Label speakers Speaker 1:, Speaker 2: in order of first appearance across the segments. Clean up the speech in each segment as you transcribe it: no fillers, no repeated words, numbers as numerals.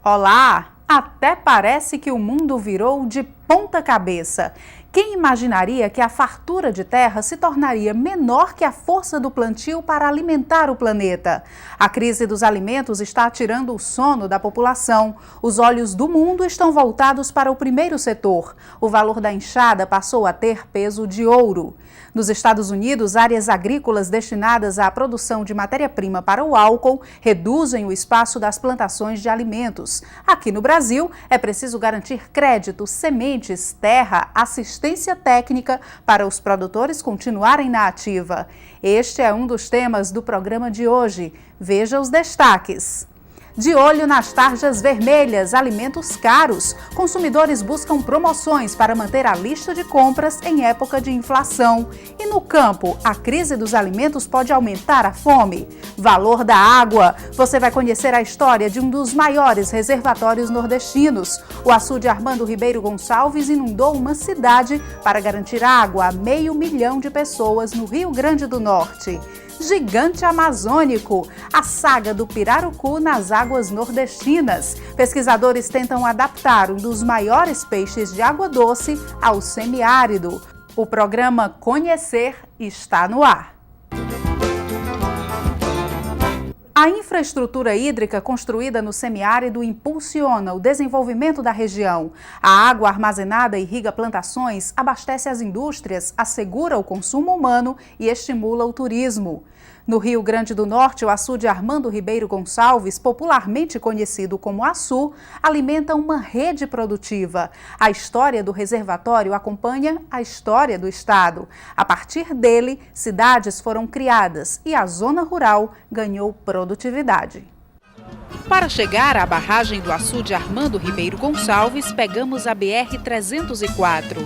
Speaker 1: Olá! Até parece que o mundo virou de ponta cabeça. Quem imaginaria que a fartura de terra se tornaria menor que a força do plantio para alimentar o planeta? A crise dos alimentos está tirando o sono da população. Os olhos do mundo estão voltados para o primeiro setor. O valor da enxada passou a ter peso de ouro. Nos Estados Unidos, áreas agrícolas destinadas à produção de matéria-prima para o álcool reduzem o espaço das plantações de alimentos. Aqui no Brasil, é preciso garantir crédito, sementes, terra, assistência técnica para os produtores continuarem na ativa. Este é um dos temas do programa de hoje. Veja os destaques. De olho nas tarjas vermelhas, alimentos caros. Consumidores buscam promoções para manter a lista de compras em época de inflação. E no campo, a crise dos alimentos pode aumentar a fome. Valor da água. Você vai conhecer a história de um dos maiores reservatórios nordestinos. O açude Armando Ribeiro Gonçalves inundou uma cidade para garantir água a 500 mil de pessoas no Rio Grande do Norte. Gigante amazônico, a saga do pirarucu nas águas nordestinas. Pesquisadores tentam adaptar um dos maiores peixes de água doce ao semiárido. O programa Conhecer está no ar. A infraestrutura hídrica construída no semiárido impulsiona o desenvolvimento da região. A água armazenada irriga plantações, abastece as indústrias, assegura o consumo humano e estimula o turismo. No Rio Grande do Norte, o açude Armando Ribeiro Gonçalves, popularmente conhecido como Açu, alimenta uma rede produtiva. A história do reservatório acompanha a história do estado. A partir dele, cidades foram criadas e a zona rural ganhou produtividade. Para chegar à barragem do açude Armando Ribeiro Gonçalves, pegamos a BR-304.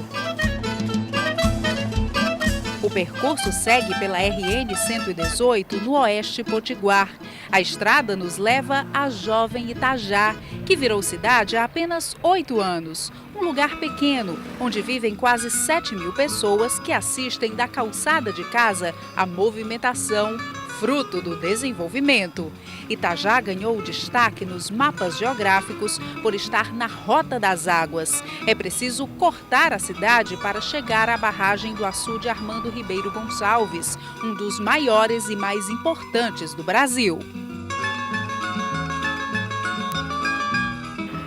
Speaker 1: O percurso segue pela RN-118 no oeste potiguar. A estrada nos leva a Jovem Itajá, que virou cidade há apenas 8 anos. Um lugar pequeno, onde vivem quase 7.000 pessoas que assistem da calçada de casa à movimentação, fruto do desenvolvimento. Itajá ganhou destaque nos mapas geográficos por estar na rota das águas. É preciso cortar a cidade para chegar à barragem do açude Armando Ribeiro Gonçalves, um dos maiores e mais importantes do Brasil.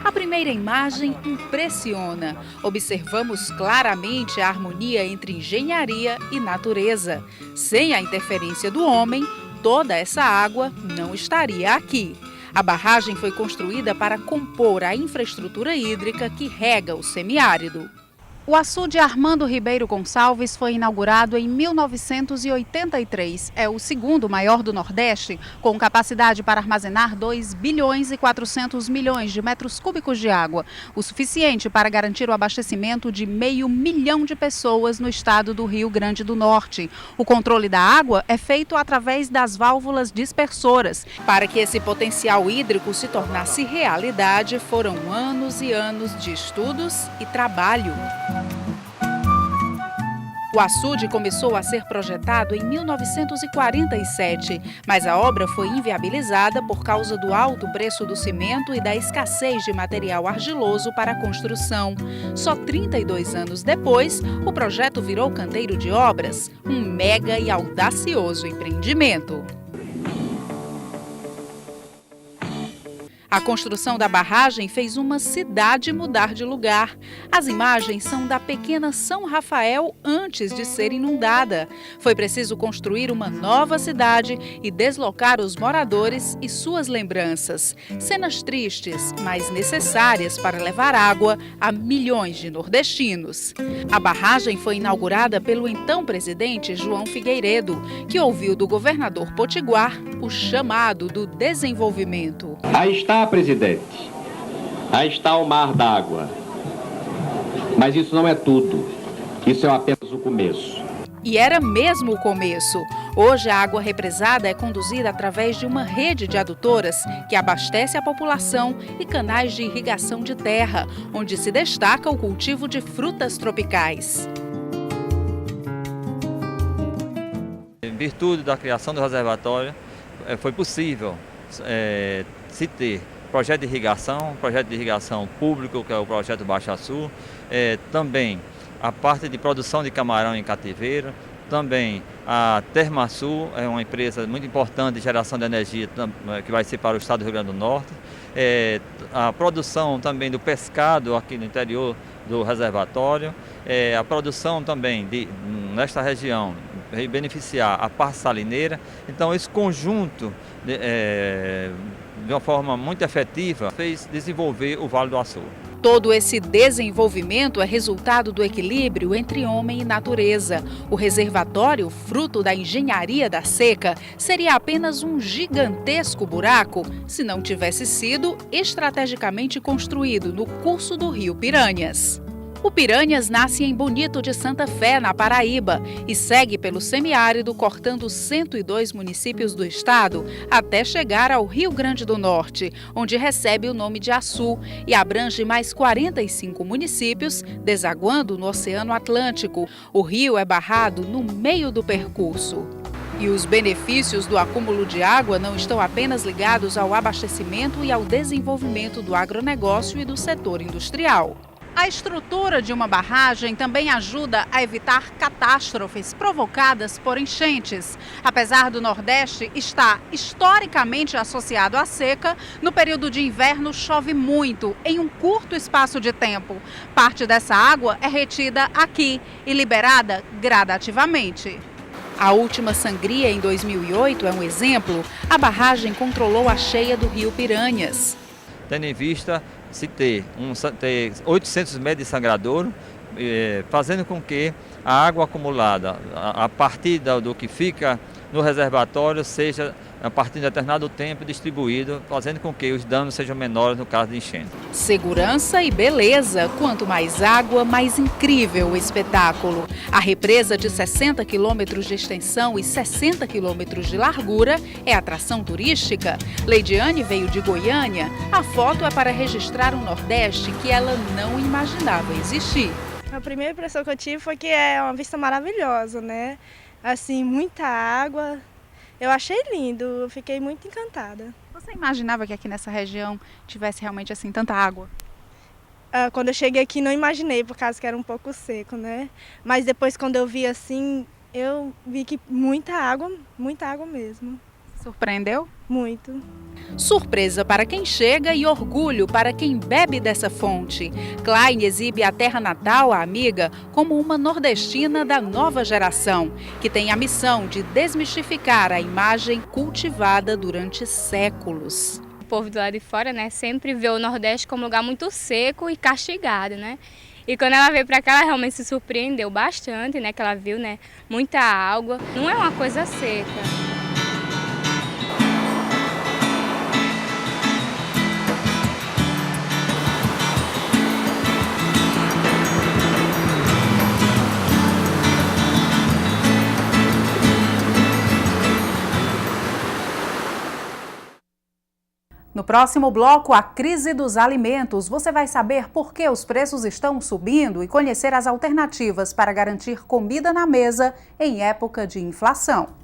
Speaker 1: A primeira imagem impressiona. Observamos claramente a harmonia entre engenharia e natureza. Sem a interferência do homem, toda essa água não estaria aqui. A barragem foi construída para compor a infraestrutura hídrica que rega o semiárido. O açude Armando Ribeiro Gonçalves foi inaugurado em 1983. É o segundo maior do Nordeste, com capacidade para armazenar 2 bilhões e 400 milhões de metros cúbicos de água, o suficiente para garantir o abastecimento de 500 mil de pessoas no estado do Rio Grande do Norte. O controle da água é feito através das válvulas dispersoras. Para que esse potencial hídrico se tornasse realidade, foram anos e anos de estudos e trabalho. O açude começou a ser projetado em 1947, mas a obra foi inviabilizada por causa do alto preço do cimento e da escassez de material argiloso para a construção. Só 32 anos depois, o projeto virou canteiro de obras, um mega e audacioso empreendimento. A construção da barragem fez uma cidade mudar de lugar. As imagens são da pequena São Rafael antes de ser inundada. Foi preciso construir uma nova cidade e deslocar os moradores e suas lembranças. Cenas tristes, mas necessárias para levar água a milhões de nordestinos. A barragem foi inaugurada pelo então presidente João Figueiredo, que ouviu do governador potiguar o chamado do desenvolvimento.
Speaker 2: Aí está, presidente. Aí está o mar d'água. Mas isso não é tudo. Isso é apenas o começo.
Speaker 1: E era mesmo o começo. Hoje a água represada é conduzida através de uma rede de adutoras que abastece a população e canais de irrigação de terra, onde se destaca o cultivo de frutas tropicais.
Speaker 3: Em virtude da criação do reservatório, foi possível se ter projeto de irrigação público, que é o projeto Baixa Sul, também a parte de produção de camarão em cativeiro, também a Termasul, é uma empresa muito importante de geração de energia que vai ser para o estado do Rio Grande do Norte, a produção também do pescado aqui no interior do reservatório, a produção também nesta região beneficiar a parte salineira. Então esse conjunto de uma forma muito efetiva fez desenvolver o Vale do Açu.
Speaker 1: Todo esse desenvolvimento é resultado do equilíbrio entre homem e natureza. O reservatório, fruto da engenharia da seca, seria apenas um gigantesco buraco se não tivesse sido estrategicamente construído no curso do rio Piranhas. O Piranhas nasce em Bonito de Santa Fé, na Paraíba, e segue pelo semiárido, cortando 102 municípios do estado, até chegar ao Rio Grande do Norte, onde recebe o nome de Açu e abrange mais 45 municípios, desaguando no Oceano Atlântico. O rio é barrado no meio do percurso. E os benefícios do acúmulo de água não estão apenas ligados ao abastecimento e ao desenvolvimento do agronegócio e do setor industrial. A estrutura de uma barragem também ajuda a evitar catástrofes provocadas por enchentes. Apesar do Nordeste estar historicamente associado à seca, no período de inverno chove muito, em um curto espaço de tempo. Parte dessa água é retida aqui e liberada gradativamente. A última sangria, em 2008, é um exemplo. A barragem controlou a cheia do rio Piranhas.
Speaker 3: Tendo em vista se ter 800 metros de sangradouro, fazendo com que a água acumulada a partir do que fica no reservatório seja, a partir de determinado tempo, distribuído, fazendo com que os danos sejam menores no caso de enchente.
Speaker 1: Segurança e beleza. Quanto mais água, mais incrível o espetáculo. A represa de 60 quilômetros de extensão e 60 quilômetros de largura é atração turística. Leidiane veio de Goiânia. A foto é para registrar um Nordeste que ela não imaginava existir.
Speaker 4: A primeira impressão que eu tive foi que é uma vista maravilhosa, né? Assim, muita água. Eu achei lindo, eu fiquei muito encantada.
Speaker 1: Você imaginava que aqui nessa região tivesse realmente assim tanta água?
Speaker 4: Quando eu cheguei aqui não imaginei, por causa que era um pouco seco, né? Mas depois quando eu vi assim, eu vi que muita água mesmo.
Speaker 1: Surpreendeu?
Speaker 4: Muito.
Speaker 1: Surpresa para quem chega e orgulho para quem bebe dessa fonte. Klein exibe a terra natal, a amiga, como uma nordestina da nova geração, que tem a missão de desmistificar a imagem cultivada durante séculos.
Speaker 5: O povo do lado de fora, né, sempre vê o Nordeste como um lugar muito seco e castigado, né? E quando ela veio para cá, ela realmente se surpreendeu bastante, né? Que ela viu, né, muita água. Não é uma coisa seca.
Speaker 1: No próximo bloco, a crise dos alimentos. Você vai saber por que os preços estão subindo e conhecer as alternativas para garantir comida na mesa em época de inflação.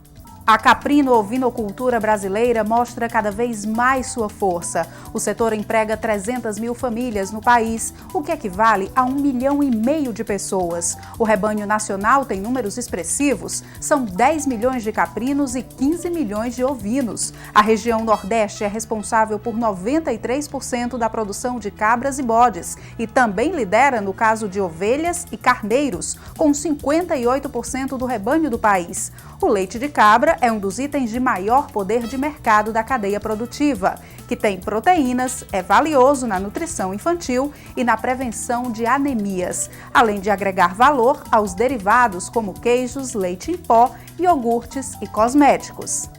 Speaker 1: A caprino-ovinocultura brasileira mostra cada vez mais sua força. O setor emprega 300 mil famílias no país, o que equivale a 1,5 milhão de pessoas. O rebanho nacional tem números expressivos, são 10 milhões de caprinos e 15 milhões de ovinos. A região Nordeste é responsável por 93% da produção de cabras e bodes e também lidera no caso de ovelhas e carneiros, com 58% do rebanho do país. O leite de cabra é um dos itens de maior poder de mercado da cadeia produtiva, que tem proteínas, é valioso na nutrição infantil e na prevenção de anemias, além de agregar valor aos derivados como queijos, leite em pó, iogurtes e cosméticos.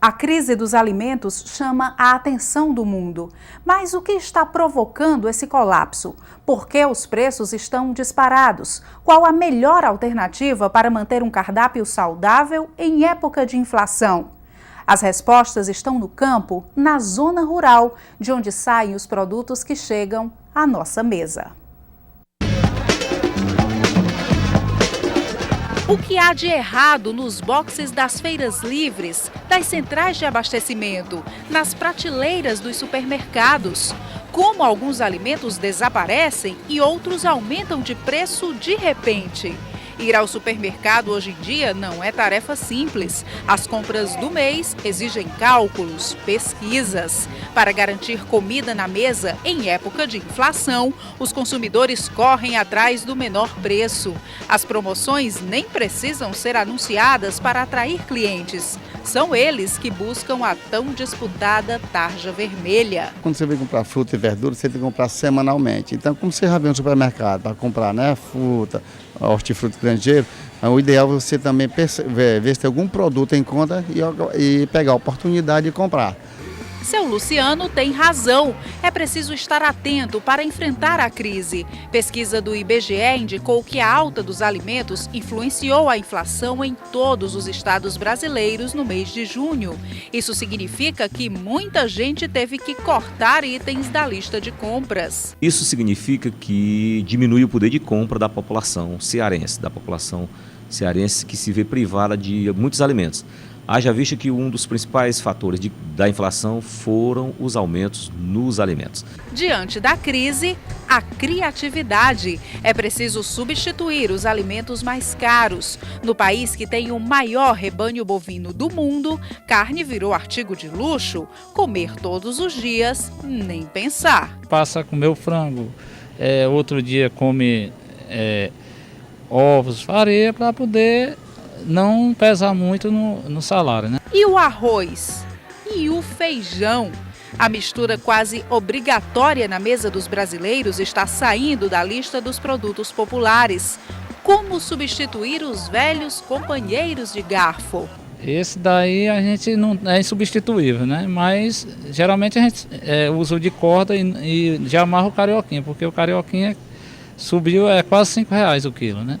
Speaker 1: A crise dos alimentos chama a atenção do mundo. Mas o que está provocando esse colapso? Por que os preços estão disparados? Qual a melhor alternativa para manter um cardápio saudável em época de inflação? As respostas estão no campo, na zona rural, de onde saem os produtos que chegam à nossa mesa. O que há de errado nos boxes das feiras livres, das centrais de abastecimento, nas prateleiras dos supermercados? Como alguns alimentos desaparecem e outros aumentam de preço de repente? Ir ao supermercado hoje em dia não é tarefa simples. As compras do mês exigem cálculos, pesquisas. Para garantir comida na mesa em época de inflação, os consumidores correm atrás do menor preço. As promoções nem precisam ser anunciadas para atrair clientes. São eles que buscam a tão disputada tarja vermelha.
Speaker 6: Quando você vem comprar fruta e verdura, você tem que comprar semanalmente. Então, como você já vem no supermercado para comprar, né, fruta, hortifruti granjeiro, o ideal é você também ver se tem algum produto em conta e pegar a oportunidade de comprar.
Speaker 1: Seu Luciano tem razão. É preciso estar atento para enfrentar a crise. Pesquisa do IBGE indicou que a alta dos alimentos influenciou a inflação em todos os estados brasileiros no mês de junho. Isso significa que muita gente teve que cortar itens da lista de compras.
Speaker 7: Isso significa que diminui o poder de compra da população cearense, que se vê privada de muitos alimentos. Haja vista que um dos principais fatores da inflação foram os aumentos nos alimentos.
Speaker 1: Diante da crise, a criatividade. É preciso substituir os alimentos mais caros. No país que tem o maior rebanho bovino do mundo, carne virou artigo de luxo. Comer todos os dias, nem pensar.
Speaker 8: Passa a comer o frango, outro dia come ovos, farinha para poder não pesar muito no salário, né?
Speaker 1: E o arroz? E o feijão? A mistura quase obrigatória na mesa dos brasileiros está saindo da lista dos produtos populares. Como substituir os velhos companheiros de garfo?
Speaker 8: Esse daí a gente não é insubstituível, né? Mas geralmente a gente usa o de corda e já amarra o carioquinha, porque o carioquinha subiu quase R$5 o quilo, né?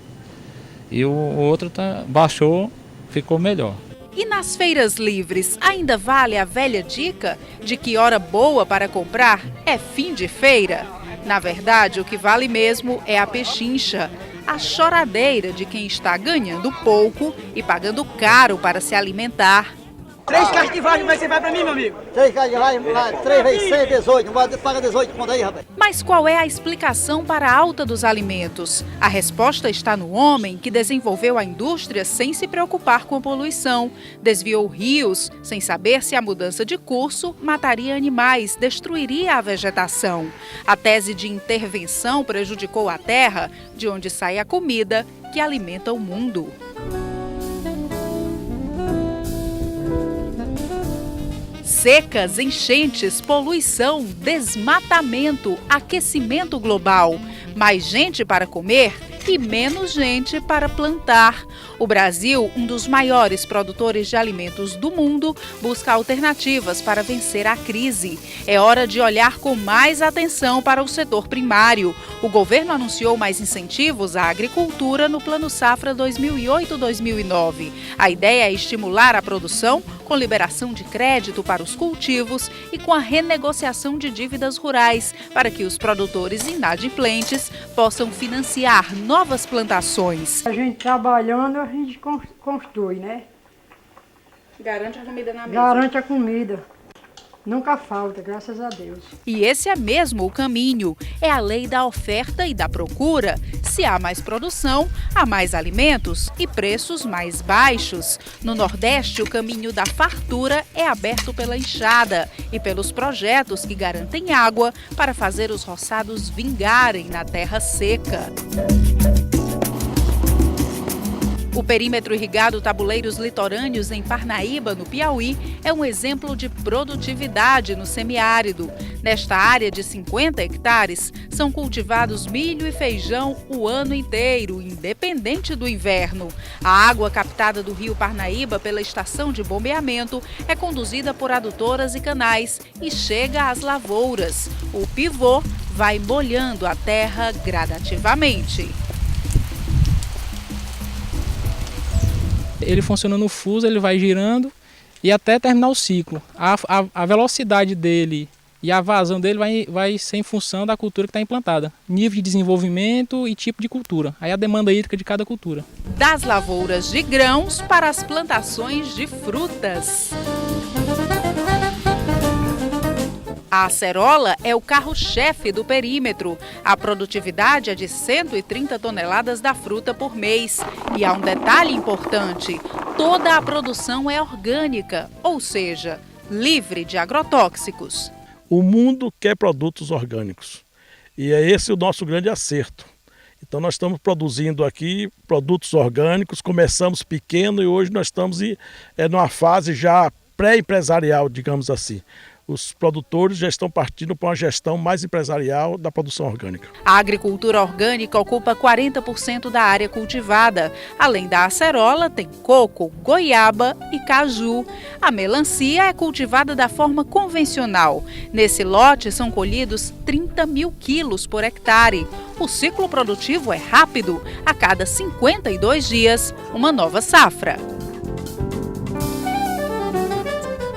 Speaker 8: E o outro baixou, ficou melhor.
Speaker 1: E nas feiras livres, ainda vale a velha dica de que hora boa para comprar é fim de feira? Na verdade, o que vale mesmo é a pechincha, a choradeira de quem está ganhando pouco e pagando caro para se alimentar.
Speaker 9: 3 caixas de vale, mas você vai pra mim, meu amigo?
Speaker 10: 3 caixas de vale, 3 vezes 100, 18. Não vai pagar 18 conta aí, rapaz.
Speaker 1: Mas qual é a explicação para a alta dos alimentos? A resposta está no homem que desenvolveu a indústria sem se preocupar com a poluição. Desviou rios sem saber se a mudança de curso mataria animais, destruiria a vegetação. A tese de intervenção prejudicou a terra, de onde sai a comida que alimenta o mundo. Secas, enchentes, poluição, desmatamento, aquecimento global. Mais gente para comer e menos gente para plantar. O Brasil, um dos maiores produtores de alimentos do mundo, busca alternativas para vencer a crise. É hora de olhar com mais atenção para o setor primário. O governo anunciou mais incentivos à agricultura no Plano Safra 2008-2009. A ideia é estimular a produção com liberação de crédito para os cultivos e com a renegociação de dívidas rurais, para que os produtores inadimplentes possam financiar novas plantações.
Speaker 11: A gente trabalhando, a gente constrói, né?
Speaker 1: Garante a comida na mesa.
Speaker 11: Garante a comida. Nunca falta, graças a Deus.
Speaker 1: E esse é mesmo o caminho. É a lei da oferta e da procura. Se há mais produção, há mais alimentos e preços mais baixos. No Nordeste, o caminho da fartura é aberto pela enxada e pelos projetos que garantem água para fazer os roçados vingarem na terra seca. O perímetro irrigado Tabuleiros Litorâneos, em Parnaíba, no Piauí, é um exemplo de produtividade no semiárido. Nesta área de 50 hectares, são cultivados milho e feijão o ano inteiro, independente do inverno. A água captada do rio Parnaíba pela estação de bombeamento é conduzida por adutoras e canais e chega às lavouras. O pivô vai molhando a terra gradativamente.
Speaker 8: Ele funciona no fuso, ele vai girando e até terminar o ciclo. A velocidade dele e a vazão dele vai ser em função da cultura que está implantada. Nível de desenvolvimento e tipo de cultura. Aí a demanda hídrica de cada cultura.
Speaker 1: Das lavouras de grãos para as plantações de frutas. A acerola é o carro-chefe do perímetro. A produtividade é de 130 toneladas da fruta por mês. E há um detalhe importante: toda a produção é orgânica, ou seja, livre de agrotóxicos.
Speaker 12: O mundo quer produtos orgânicos e é esse o nosso grande acerto. Então nós estamos produzindo aqui produtos orgânicos, começamos pequeno e hoje nós estamos numa fase já pré-empresarial, digamos assim. Os produtores já estão partindo para uma gestão mais empresarial da produção orgânica.
Speaker 1: A agricultura orgânica ocupa 40% da área cultivada. Além da acerola, tem coco, goiaba e caju. A melancia é cultivada da forma convencional. Nesse lote são colhidos 30 mil quilos por hectare. O ciclo produtivo é rápido. A cada 52 dias, uma nova safra.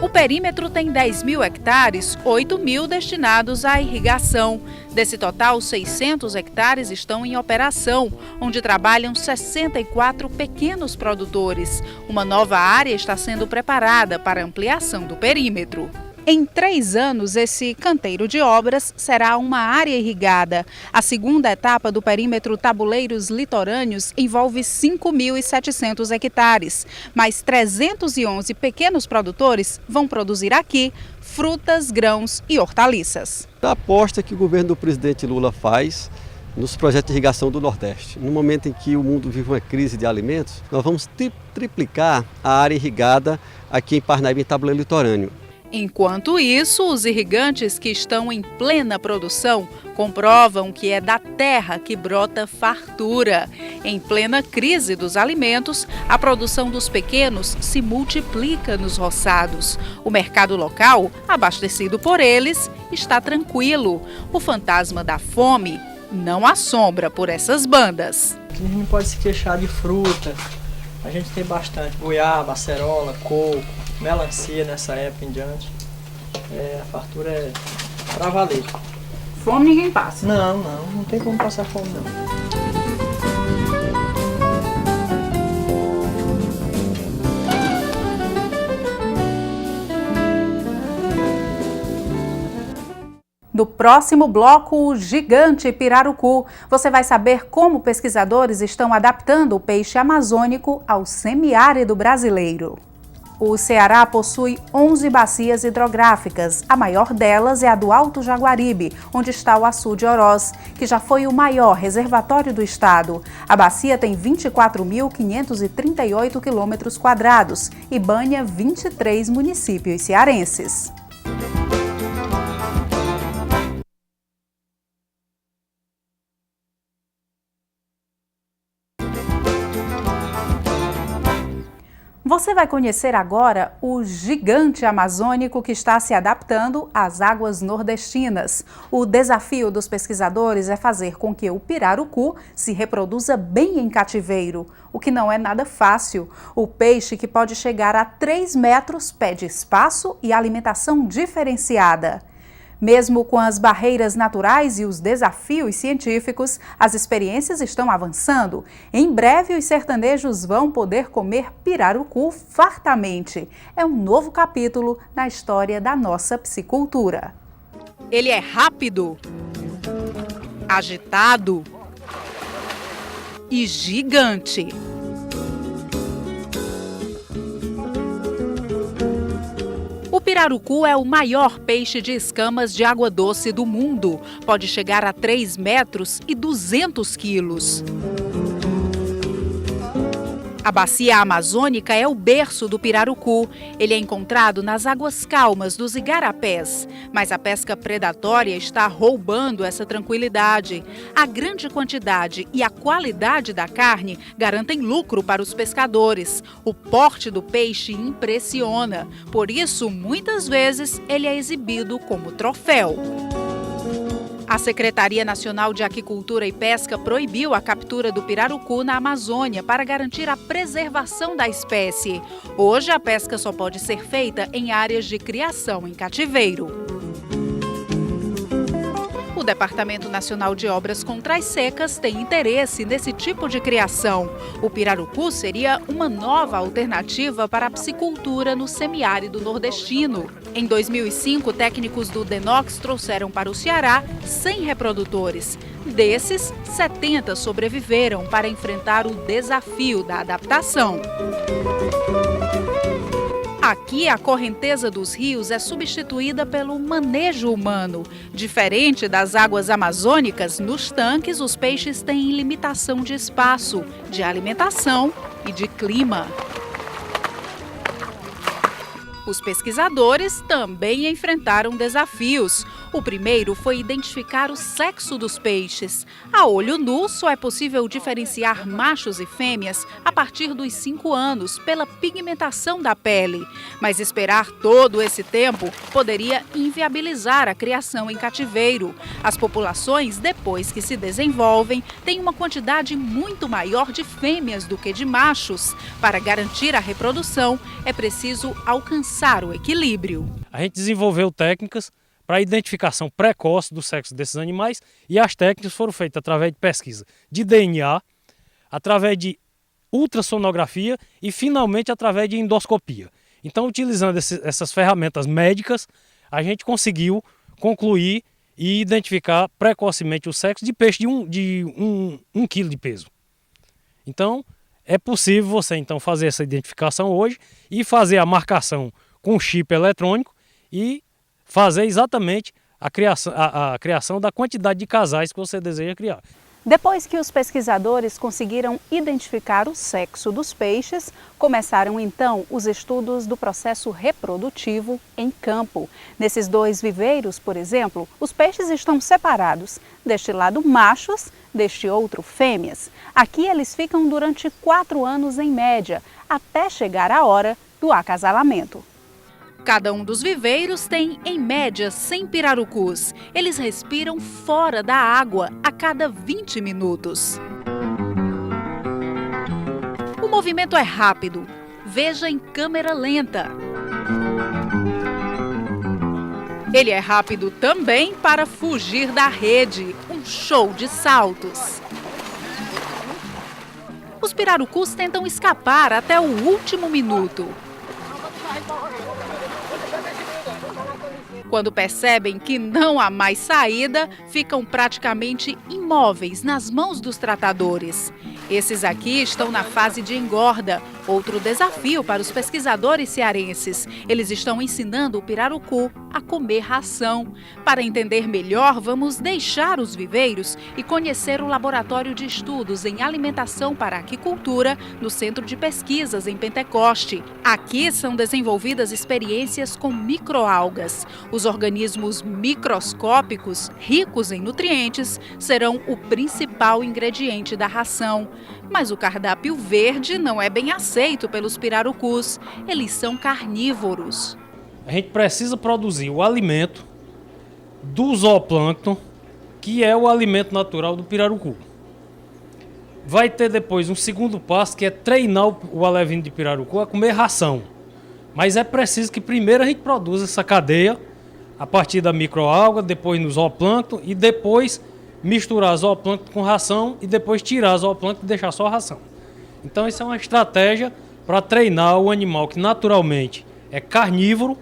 Speaker 1: O perímetro tem 10 mil hectares, 8 mil destinados à irrigação. Desse total, 600 hectares estão em operação, onde trabalham 64 pequenos produtores. Uma nova área está sendo preparada para a ampliação do perímetro. Em 3 anos, esse canteiro de obras será uma área irrigada. A segunda etapa do perímetro Tabuleiros Litorâneos envolve 5.700 hectares. Mais 311 pequenos produtores vão produzir aqui frutas, grãos e hortaliças.
Speaker 10: A aposta que o governo do presidente Lula faz nos projetos de irrigação do Nordeste. No momento em que o mundo vive uma crise de alimentos, nós vamos triplicar a área irrigada aqui em Parnaíba, em Tabuleiro Litorâneo.
Speaker 1: Enquanto isso, os irrigantes que estão em plena produção comprovam que é da terra que brota fartura. Em plena crise dos alimentos, a produção dos pequenos se multiplica nos roçados. O mercado local, abastecido por eles, está tranquilo. O fantasma da fome não assombra por essas bandas.
Speaker 9: A gente não pode se queixar de fruta. A gente tem bastante goiaba, acerola, coco, melancia nessa época em diante. A fartura é pra valer.
Speaker 1: Fome ninguém passa.
Speaker 9: Não tem como passar fome não.
Speaker 1: No próximo bloco, o gigante pirarucu. Você vai saber como pesquisadores estão adaptando o peixe amazônico ao semiárido brasileiro. O Ceará possui 11 bacias hidrográficas. A maior delas é a do Alto Jaguaribe, onde está o Açu de Oroz, que já foi o maior reservatório do estado. A bacia tem 24.538 quilômetros quadrados e banha 23 municípios cearenses. Você vai conhecer agora o gigante amazônico que está se adaptando às águas nordestinas. O desafio dos pesquisadores é fazer com que o pirarucu se reproduza bem em cativeiro, o que não é nada fácil. O peixe, que pode chegar a 3 metros, pede espaço e alimentação diferenciada. Mesmo com as barreiras naturais e os desafios científicos, as experiências estão avançando. Em breve, os sertanejos vão poder comer pirarucu fartamente. É um novo capítulo na história da nossa piscicultura. Ele é rápido, agitado e gigante. O pirarucu é o maior peixe de escamas de água doce do mundo. Pode chegar a 3 metros e 200 quilos. A bacia amazônica é o berço do pirarucu. Ele é encontrado nas águas calmas dos igarapés. Mas a pesca predatória está roubando essa tranquilidade. A grande quantidade e a qualidade da carne garantem lucro para os pescadores. O porte do peixe impressiona. Por isso, muitas vezes, ele é exibido como troféu. A Secretaria Nacional de Aquicultura e Pesca proibiu a captura do pirarucu na Amazônia para garantir a preservação da espécie. Hoje, a pesca só pode ser feita em áreas de criação em cativeiro. O Departamento Nacional de Obras contra as Secas tem interesse nesse tipo de criação. O pirarucu seria uma nova alternativa para a piscicultura no semiárido nordestino. Em 2005, técnicos do DENOX trouxeram para o Ceará 100 reprodutores. Desses, 70 sobreviveram para enfrentar o desafio da adaptação. Aqui, a correnteza dos rios é substituída pelo manejo humano. Diferente das águas amazônicas, nos tanques os peixes têm limitação de espaço, de alimentação e de clima. Os pesquisadores também enfrentaram desafios. O primeiro foi identificar o sexo dos peixes. A olho nu, só é possível diferenciar machos e fêmeas a partir dos 5 anos, pela pigmentação da pele. Mas esperar todo esse tempo poderia inviabilizar a criação em cativeiro. As populações, depois que se desenvolvem, têm uma quantidade muito maior de fêmeas do que de machos. Para garantir a reprodução, é preciso alcançar o equilíbrio.
Speaker 13: A gente desenvolveu técnicas para a identificação precoce do sexo desses animais e as técnicas foram feitas através de pesquisa de DNA, através de ultrassonografia e finalmente através de endoscopia. Então, utilizando essas ferramentas médicas, a gente conseguiu concluir e identificar precocemente o sexo de peixe de 1 quilo de peso. Então, é possível você então fazer essa identificação hoje e fazer a marcação com chip eletrônico e fazer exatamente a criação da quantidade de casais que você deseja criar.
Speaker 1: Depois que os pesquisadores conseguiram identificar o sexo dos peixes, começaram então os estudos do processo reprodutivo em campo. Nesses 2 viveiros, por exemplo, os peixes estão separados. Deste lado machos, deste outro fêmeas. Aqui eles ficam durante 4 anos em média, até chegar a hora do acasalamento. Cada um dos viveiros tem, em média, 100 pirarucus. Eles respiram fora da água a cada 20 minutos. O movimento é rápido. Veja em câmera lenta. Ele é rápido também para fugir da rede. Um show de saltos. Os pirarucus tentam escapar até o último minuto. Quando percebem que não há mais saída, ficam praticamente imóveis nas mãos dos tratadores. Esses aqui estão na fase de engorda, outro desafio para os pesquisadores cearenses. Eles estão ensinando o pirarucu a comer ração. Para entender melhor, vamos deixar os viveiros e conhecer o Laboratório de Estudos em Alimentação para Aquicultura no Centro de Pesquisas em Pentecoste. Aqui são desenvolvidas experiências com microalgas. Os organismos microscópicos, ricos em nutrientes, serão o principal ingrediente da ração. Mas o cardápio verde não é bem aceito pelos pirarucus. Eles são carnívoros.
Speaker 13: A gente precisa produzir o alimento do zooplâncton, que é o alimento natural do pirarucu. Vai ter depois um segundo passo, que é treinar o alevino de pirarucu a comer ração. Mas é preciso que primeiro a gente produza essa cadeia a partir da microalga, depois no zooplâncton e depois misturar zooplâncton com ração e depois tirar zooplâncton e deixar só a ração. Então isso é uma estratégia para treinar o animal que naturalmente é carnívoro,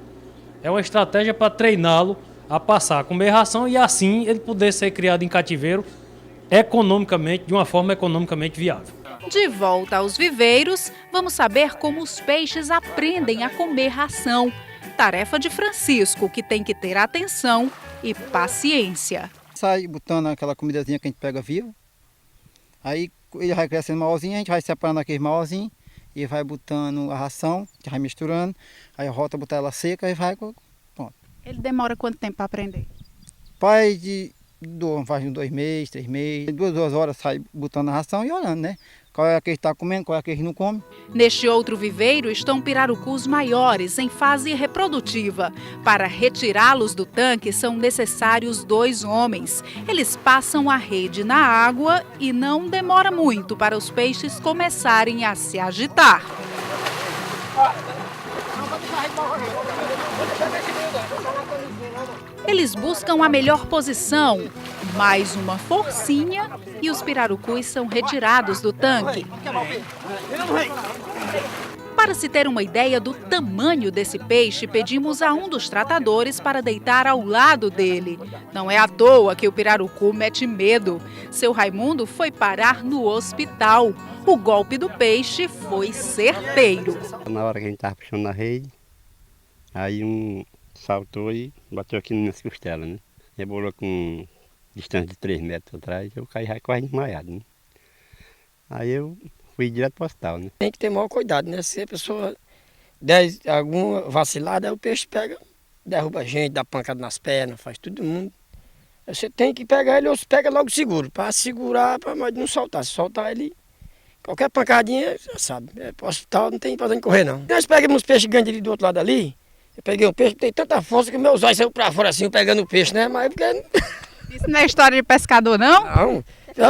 Speaker 13: é uma estratégia para treiná-lo a passar a comer ração e assim ele poder ser criado em cativeiro economicamente, de uma forma economicamente viável.
Speaker 1: De volta aos viveiros, vamos saber como os peixes aprendem a comer ração. Tarefa de Francisco, que tem que ter atenção e paciência.
Speaker 14: Sai botando aquela comidazinha que a gente pega vivo, aí ele vai crescendo maiorzinho, a gente vai separando aquele maiorzinho e vai botando a ração, vai misturando, aí volta a botar ela seca e vai, pronto.
Speaker 1: Ele demora quanto tempo para aprender?
Speaker 14: Faz de 2 meses, 3 meses, 2 horas sai botando a ração e olhando, né? Qual é a que ele está comendo, qual é a que ele não come.
Speaker 1: Neste outro viveiro estão pirarucus maiores, em fase reprodutiva. Para retirá-los do tanque são necessários 2 homens. Eles passam a rede na água e não demora muito para os peixes começarem a se agitar. Eles buscam a melhor posição, mais uma forcinha e os pirarucus são retirados do tanque. Para se ter uma ideia do tamanho desse peixe, pedimos a um dos tratadores para deitar ao lado dele. Não é à toa que o pirarucu mete medo. Seu Raimundo foi parar no hospital. O golpe do peixe foi certeiro.
Speaker 15: Na hora que a gente estava puxando na rede, aí um saltou e bateu aqui nas minhas costelas, né? Rebolou com distância de 3 metros atrás, eu caí quase desmaiado, né? Aí eu fui direto para o hospital, né?
Speaker 16: Tem que ter maior cuidado, né? Se a pessoa der alguma vacilada, aí o peixe pega, derruba a gente, dá pancada nas pernas, faz todo mundo. Você tem que pegar ele ou você pega logo seguro, para segurar, para não soltar. Se soltar ele, qualquer pancadinha, já sabe. Para o hospital não tem para onde correr, não. Nós pegamos uns peixes grandes ali do outro lado ali. Eu peguei um peixe, tem tanta força que meus olhos saíram para fora assim, pegando o peixe, né? Mas porque...
Speaker 1: Isso não é história de pescador, não?
Speaker 16: Não.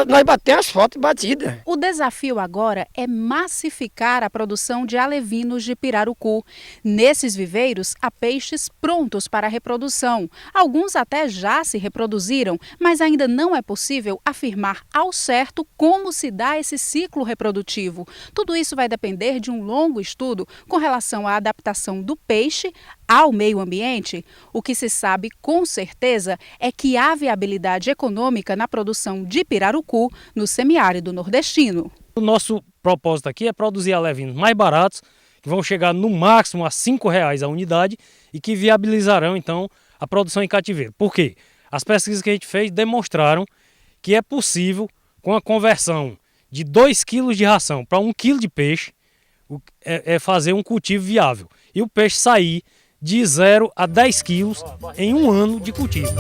Speaker 16: Nós batemos as fotos batidas.
Speaker 1: O desafio agora é massificar a produção de alevinos de pirarucu. Nesses viveiros, há peixes prontos para a reprodução. Alguns até já se reproduziram, mas ainda não é possível afirmar ao certo como se dá esse ciclo reprodutivo. Tudo isso vai depender de um longo estudo com relação à adaptação do peixe ao meio ambiente. O que se sabe com certeza é que há viabilidade econômica na produção de pirarucu no semiárido nordestino.
Speaker 13: O nosso propósito aqui é produzir alevinos mais baratos, que vão chegar no máximo a R$ 5,00 a unidade e que viabilizarão então a produção em cativeiro. Por quê? As pesquisas que a gente fez demonstraram que é possível, com a conversão de 2 quilos de ração para 1 quilo de peixe, fazer um cultivo viável. E o peixe sair de 0 a 10 quilos em um ano de cultivo.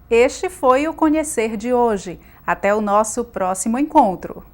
Speaker 1: Este foi o Conhecer de hoje. Até o nosso próximo encontro.